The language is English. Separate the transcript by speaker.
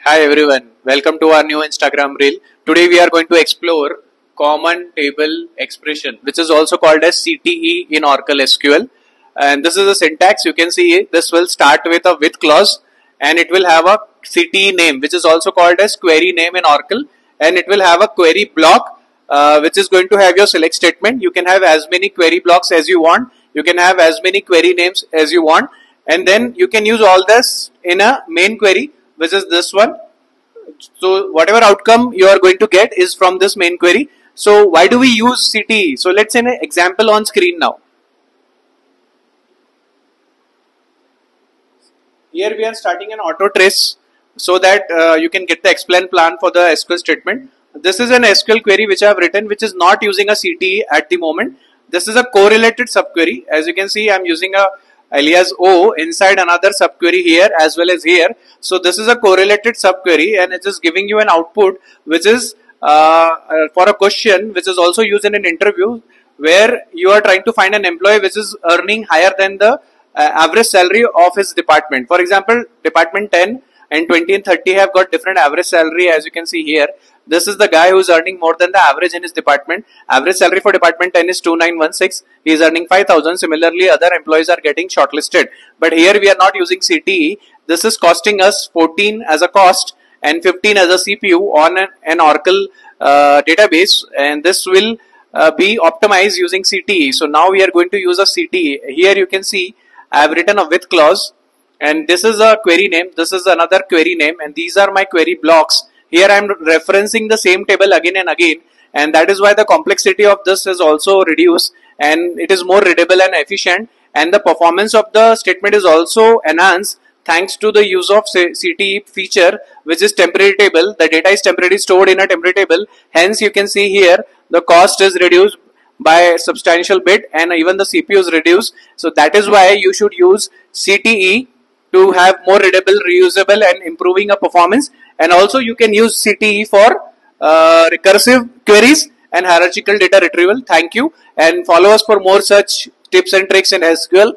Speaker 1: Hi everyone, welcome to our new Instagram reel. Today we are going to explore common table expression, which is also called as CTE in Oracle SQL. And this is a syntax. You can see this will start with a with clause and it will have a CTE name, which is also called as query name in Oracle, and it will have a query block which is going to have your select statement. You can have as many query blocks as you want. You can have as many query names as you want, and then you can use all this in a main query, which is this one. So whatever outcome you are going to get is from this main query. So why do we use CTE? So let's say an example on screen now. Here we are starting an auto trace so that you can get the explain plan for the SQL statement. This is an SQL query which I have written, which is not using a CTE at the moment. This is a correlated subquery. As you can see, I am using a alias O inside another subquery here as well as here. So this is a correlated subquery and it is giving you an output which is for a question which is also used in an interview where you are trying to find an employee which is earning higher than the average salary of his department. For example, department 10 and 20 and 30 have got different average salary, as you can see here. This is the guy who is earning more than the average in his department. Average salary for department 10 is 2916. He is earning 5,000. Similarly, other employees are getting shortlisted. But here we are not using CTE. This is costing us 14 as a cost and 15 as a CPU on an Oracle database, and this will be optimized using CTE. So now we are going to use a CTE. Here you can see I have written a with clause, and this is a query name, this is another query name, and these are my query blocks. Here I am referencing the same table again and again, and that is why the complexity of this is also reduced and it is more readable and efficient, and the performance of the statement is also enhanced thanks to the use of CTE feature, which is temporary table. The data is temporarily stored in a temporary table. Hence you can see here the cost is reduced by a substantial bit and even the CPU is reduced. So that is why you should use CTE to have more readable, reusable and improving a performance. And also you can use CTE for recursive queries and hierarchical data retrieval. Thank you, and follow us for more such tips and tricks in SQL.